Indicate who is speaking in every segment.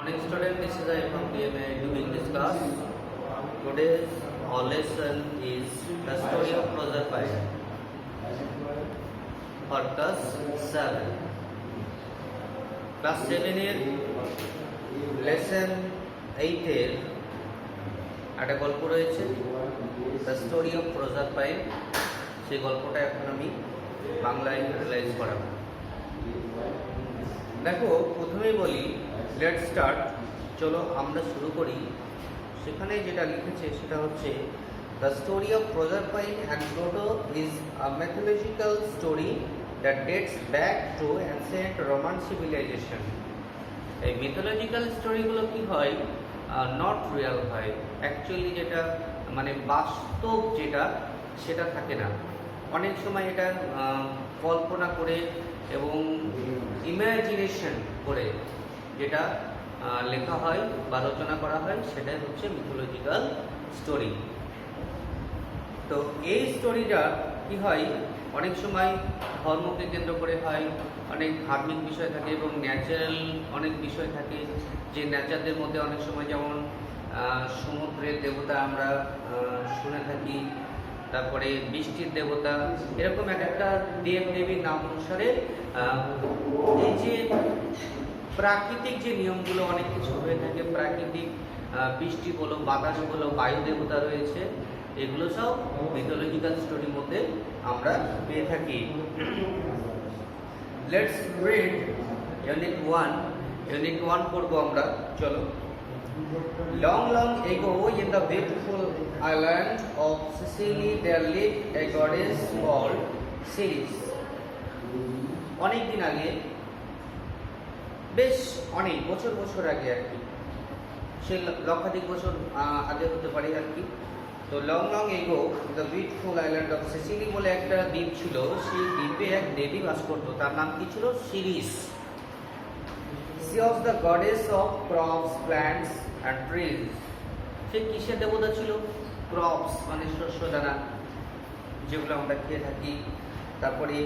Speaker 1: Morning student, this is I from DMA doing this class. Today's our lesson is the story of Proserpine for class 7. Class 7 এর lesson 8 এর একটা গল্প রয়েছে the story of Proserpine। সেই গল্পটা এখন আমি বাংলায় রিয়েলাইজ করাবো। দেখো, প্রথমেই বলি লেটস স্টার্ট, চলো আমরা শুরু করি। সেখানে যেটা লিখেছে সেটা হচ্ছে the story of Proserpine and Pluto is a mythological story that dates back to ancient Roman civilisation. এই মিথোলজিক্যাল স্টোরিগুলো কি হয়, নট রিয়েল হয়, অ্যাকচুয়ালি যেটা মানে বাস্তব যেটা সেটা থাকে না। অনেক সময় এটা কল্পনা করে এবং ইমাজিনেশন করে যেটা লেখা হয় বা রচনা করা হয় সেটাই হচ্ছে মিথোলজিক্যাল স্টোরি। তো এই স্টোরিটা কি হয়, অনেক সময় ধর্মকে কেন্দ্র করে হয়, অনেক ধার্মিক বিষয় থাকে এবং ন্যাচারাল অনেক বিষয় থাকে। যে ন্যাচারদের মধ্যে অনেক সময় যেমন সমুদ্রের দেবতা আমরা শুনে থাকি, তারপরে বৃষ্টির দেবতা, এরকম এক একটা দেব দেবীর নাম অনুসারে এই যে প্রাকৃতিক যে নিয়মগুলো অনেক কিছু হয়ে থাকে, প্রাকৃতিক বৃষ্টি বলো, বাতাস বলো, বায়ু দেবতা রয়েছে, এগুলো সব মিথোলজিক্যাল স্টোরির মধ্যে আমরা পেয়ে থাকি। Let's read unit 1। ইউনিট 1 পড়বো আমরা, চলো। Long, long ago, in the beautiful island of Sicily, there lived a goddess called Ceres. অনেক দিন আগে, বেশ অনেক বছর বছর আগে আর কি, সে লক্ষাধিক বছর আগে হতে পারে আর কি। তো long long ago the beautiful island of Sicily বলে একটা দ্বীপ ছিল, সেই দ্বীপে এক দেবী বাস করতো, তার নাম কি ছিল? Series. She was the goddess of crops, plants and trees. সে কিসের দেবতা ছিল? ক্রপস মানে শস্য দানা, যেগুলো আমরা খেয়ে থাকি, তারপরে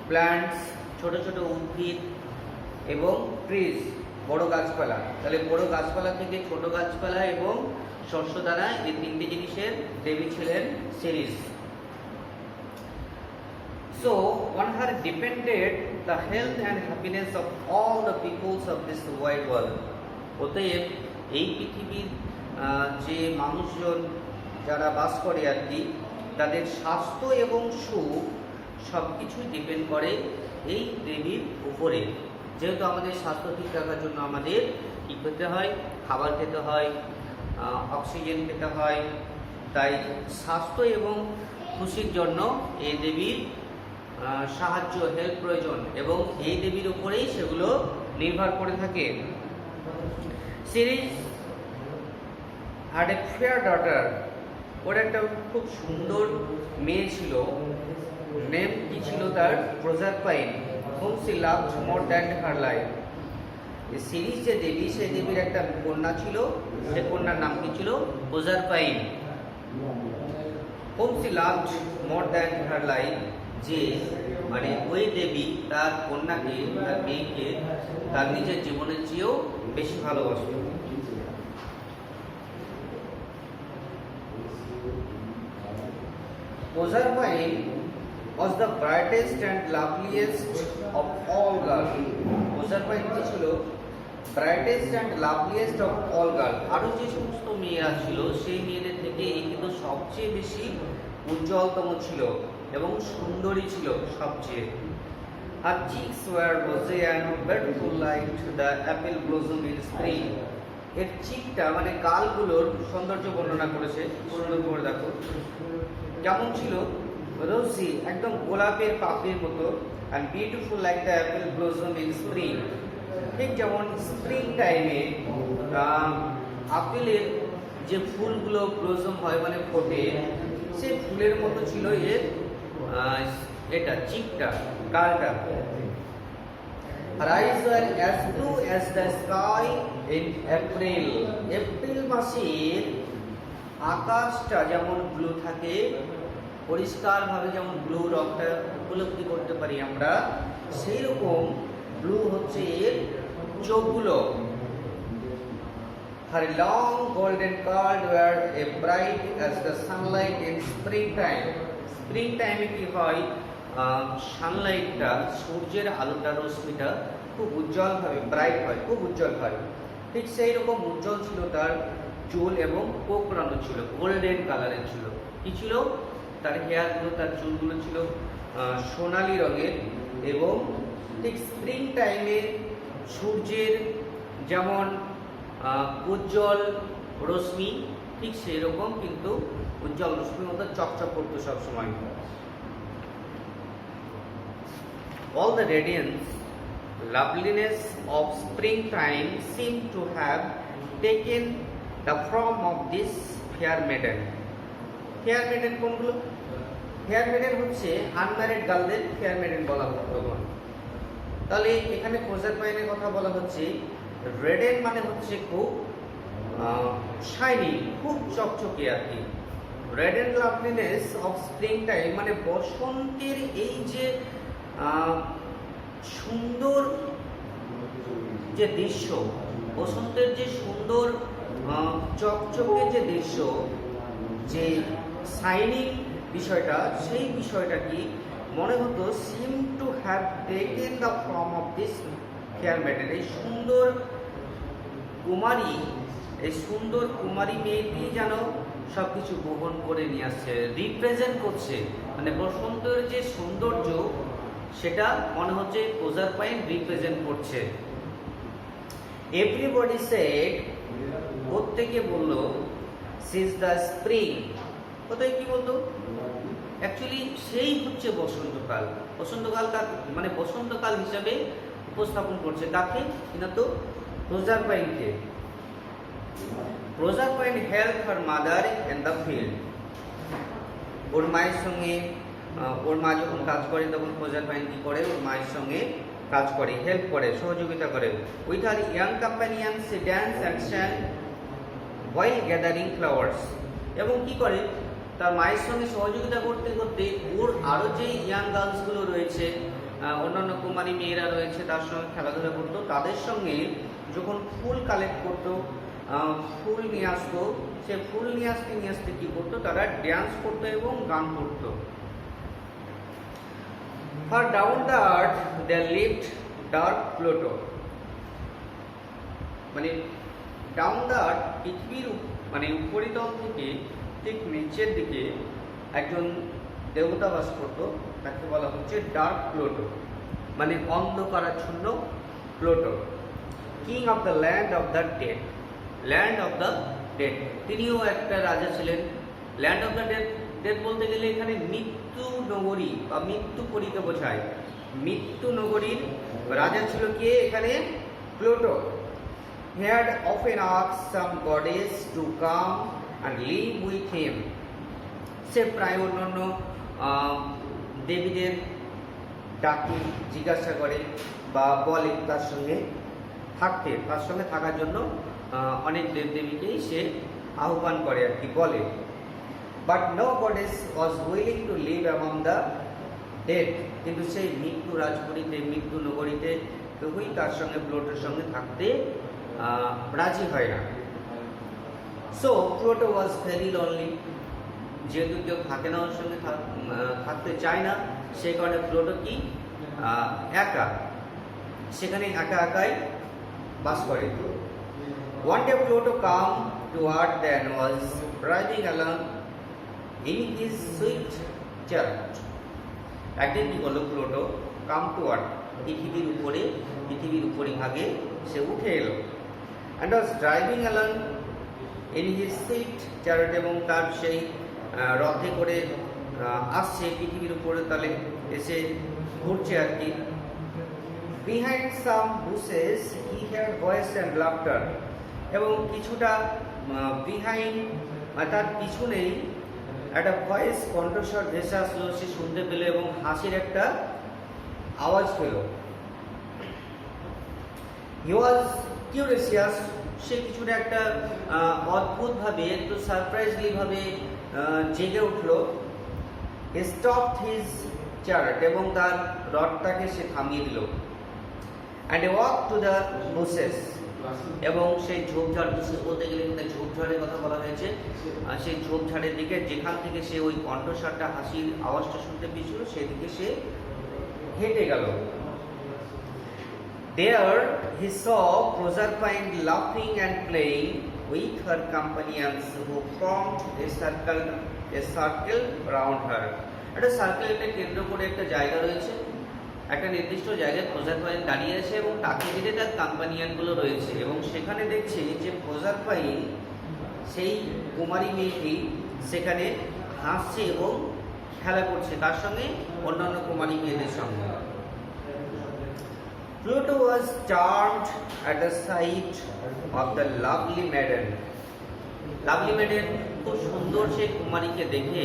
Speaker 1: প্ল্যান্টস ছোট ছোট উদ্ভিদ, এবং ট্রিজ বড় গাছপালা। তাহলে বড় গাছপালা থেকে ছোট গাছপালা এবং শস্য দানা, এই তিনটে জিনিসের দেবী ছিলেন series. So on her depended the health and happiness of all the peoples of this wide world. অতএব এই পৃথিবীর যে মানুষজন যারা বাস করে আর কি, তাদের স্বাস্থ্য এবং সুখ সব কিছুই ডিপেন্ড করে এই দেবীর উপরে। যেহেতু আমাদের স্বাস্থ্য ঠিক রাখার জন্য আমাদের কী খেতে হয়, খাবার খেতে হয়, অক্সিজেন খেতে হয়, তাই স্বাস্থ্য এবং খুশির জন্য এই দেবীর সাহায্য, হেল্প প্রয়োজন, এবং এই দেবীর উপরেই সেগুলো নির্ভর করে থাকে। Ceres had a fair daughter, ওর একটা খুব সুন্দর মেয়ে ছিল, নেম কি ছিল তার? Proserpine, whom she loved more than her life. এই সিরিজ যে দেবী, সেই দেবীর একটা কন্যা ছিল, সে কন্যার নাম কি ছিল? প্রজারপাইন। whom she loved more than her life, যে মানে ওই দেবী তার কন্যাকে, তার মেয়েকে তার নিজের জীবনের চেয়েও বেশি ভালোবাসত। Proserpine was the brightest and loveliest of all girls. Proserpine কি ছিল? brightest and loveliest of all girls. আরো যে সমস্ত মেয়েরা ছিল সেই মেয়েদের থেকে এই কিন্তু সবচেয়ে বেশি উজ্জ্বলতম ছিল এবং সুন্দরী ছিল সবচেয়ে। Her cheeks were rosy and beautiful like the apple blossom in spring. এর চিকটা মানে গালগুলোর সৌন্দর্য বর্ণনা করেছে, সুন্দর করে দেখো কেমন ছিল। রোজি, একদম গোলাপের পাপড়ির মতো, and beautiful like the apple blossom in spring. ঠিক যেমন স্প্রিং টাইমে আপেলের যে ফুলগুলো ব্লসম হয় মানে ফোটে, সেই ফুলের মতো ছিল এর এটা চিকটা, গালটা। Her eyes were as blue as the sky in April. April মাসের আকাশটা যেমন ব্লু থাকে, পরিষ্কারভাবে যেমন ব্লু রংটা উপলব্ধি করতে পারি আমরা, সেই রকম ব্লু হচ্ছে এর চোখগুলো। Her long golden curls were as bright as the sunlight in springtime. Springtime কি হয়, সানলাইটটা, সূর্যের আলোটা, রশ্মিটা খুব উজ্জ্বলভাবে ব্রাইট হয়, খুব উজ্জ্বল হয়। ঠিক সেই রকম উজ্জ্বল ছিল তার চুল এবং কোঁকড়ানো ছিল, গোল্ডেন কালারের ছিল। কি ছিল? তার হেয়ারগুলো, তার চুলগুলো ছিল সোনালি রঙের। এবং ঠিক স্প্রিং টাইমে সূর্যের যেমন উজ্জ্বল রশ্মি, ঠিক সেই রকম কিন্তু উজ্জ্বল রশ্মির মতো চকচক করতো সবসময়। All the radiance, loveliness of springtime seemed to have taken the form of this fair maiden. Fair maiden কোনগুলো? ফেয়ার মেডেন হচ্ছে আনম্যারিড গার্লদের ফেয়ার মেডেন বলা হতো তখন। তাহলে এখানে প্রজারপাইনের কথা বলা হচ্ছে। রেডেন মানে হচ্ছে খুব শাইনি, খুব চকচকে আর কি। রেডেন লাভলিনেস অফ স্প্রিং টাইম মানে বসন্তের এই যে সুন্দর যে দৃশ্য, বসন্তের যে সুন্দর চকচকে যে দৃশ্য, যে শাইনিং বিষয়টা, সেই বিষয়টা কি মনে হতো seem to have taken the form of this fair maiden. এই সুন্দর কুমারী, এই সুন্দর কুমারী মেয়েটি যেন সবকিছু বহন করে নিয়ে আসছে, রিপ্রেজেন্ট করছে। মানে বসন্তের যে সৌন্দর্য, সেটা মনে হচ্ছে প্রজারপাইন রিপ্রেজেন্ট করছে। এভরিবডি সেড, প্রত্যেকে বলল, সিজ দ্য স্প্রিং। কোথায় কি বলতো? অ্যাকচুয়ালি সেই হচ্ছে বসন্তকাল। বসন্তকাল মানে বসন্তকাল হিসাবে উপস্থাপন করছে কাকে? কিনা তো প্রজারপাইনকে। Proserpine help her mother in the field. ওর মায়ের সঙ্গে, ওর মা যখন কাজ করে তখন প্রজারপাইন কি করে? ওর মায়ের সঙ্গে কাজ করে, হেল্প করে, সহযোগিতা করে। With her young companion she dance and sang while gathering flowers. এবং কি করে? তার মায়ের সঙ্গে সহযোগিতা করতে করতে ওর আরও যে ইয়াং গার্লসগুলো রয়েছে, অন্যান্য কুমারী মেয়েরা রয়েছে, তার সঙ্গে খেলাধুলা করতো। তাদের সঙ্গে যখন ফুল কালেক্ট করতো, ফুল নিয়ে আসতো, সে ফুল নিয়ে আসতে কী করতো? তারা ড্যান্স করতো এবং গান করতো। Far down the earth there lived dark Pluto. মানে ডাউন দ্য আর্থ, পৃথিবীর মানে উপরিতল থেকে ঠিক নিচের দিকে একজন দেবতা বাস করতো, তাকে বলা হচ্ছে ডার্ক প্লুটো, মানে অন্ধকারাচ্ছন্ন Pluto. King of the land of the dead. Land of the dead, তিনিও একটা রাজা ছিলেন। ল্যান্ড অফ দ্য ডেড বলতে গেলে এখানে মৃত্যু নগরী বা মৃত্যুপুরীকে বোঝায়। মৃত্যু নগরীর রাজা ছিল কে? এখানে Pluto. He had often asked some goddess to come and live with him. সে প্রায় অন্যান্য দেবীদের ডাকে, জিজ্ঞাসা করে বা বলে তার সঙ্গে থাকতে, তার সঙ্গে থাকার জন্য অনেক দেবদেবীকেই সে আহ্বান করে আর কি, বলে। But no goddess was willing to live among the dead. কিন্তু সেই মৃত্যু রাজপুরীতে, মৃত্যু নগরীতে কেউই তার সঙ্গে, প্লুটোর সঙ্গে থাকতে রাজি হয় না। So Pluto was very lonely. যেহেতু কেউ থাকে না ওর সঙ্গে, থাকতে চায় না, সেই কারণে প্লুটো কি একা, সেখানে একা একাই বাস করে। One day Pluto came to earth and was driving along in his swift chariot. একদিন কি করলো? প্লুটো কাম টু আর্থ, পৃথিবীর উপরিভাগে সে উঠে এলো। and was driving along in his swift chariot, এবং তার সেই রথে করে আসছে পৃথিবীর উপরে তলে এসে ঘুরছে আর কি। behind some bushes he heard voice and laughter, এবং কিছুটা বিহাইন্ড তার পিছনেই একটা ভয়েস, কণ্ঠস্বর ভেসে আসলো, সে শুনতে পেল এবং হাসির একটা আওয়াজ পেল। হি ওয়াজ কিউরিয়াস, সে কিছুটা একটা অদ্ভুতভাবে, একটু সারপ্রাইজলি ভাবে জেগে উঠল। হি স্টপড হিজ চ্যারিট, এবং তার রথটাকে সে থামিয়ে দিল। And walk to the bushes, এবং সেই ঝোপঝাড়, বিশেষ বলতে গেলে এখানে ঝোপঝাড়ের কথা বলা হয়েছে, আর সেই ঝোপঝাড়ের দিকে যেখান থেকে সে ওই কণ্ঠস্বরটা, হাসির আওয়াজটা শুনতে পেয়েছিল, সেদিকে সে হেঁটে গেল। There he saw Proserpine laughing and playing with her companions who formed a circle around her. একটা সার্কেলটা কেন্দ্র করে একটা জায়গা রয়েছে, একটা নির্দিষ্ট জায়গায় প্রজারপাইন দাঁড়িয়ে আছে এবং তাকে ঘিরে তার কম্পানিয়ানগুলো রয়েছে, এবং সেখানে দেখছে যে প্রজারপাইন সেই কুমারী মেয়েটি সেখানে হাসছে এবং খেলা করছে তার সঙ্গে, অন্যান্য কুমারী মেয়েদের সঙ্গে। Pluto was charmed at the sight of the lovely maiden. Lovely maiden খুব সুন্দর সেই কুমারীকে দেখে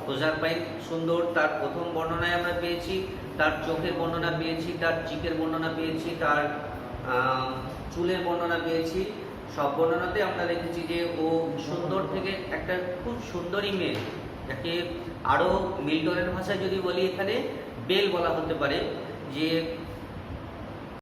Speaker 1: প্রজারপাইন সুন্দর, তার প্রথম বর্ণনায় আমরা পেয়েছি, তার চোখের বর্ণনা পেয়েছি, তার চিকের বর্ণনা পেয়েছি, তার চুলের বর্ণনা পেয়েছি। সব বর্ণনাতে আমরা দেখেছি যে ও সুন্দর থেকে একটা খুব সুন্দরী মেয়ে, যাকে আরও মিল্টনের ভাষায় যদি বলি এখানে বেল বলা হতে পারে, যে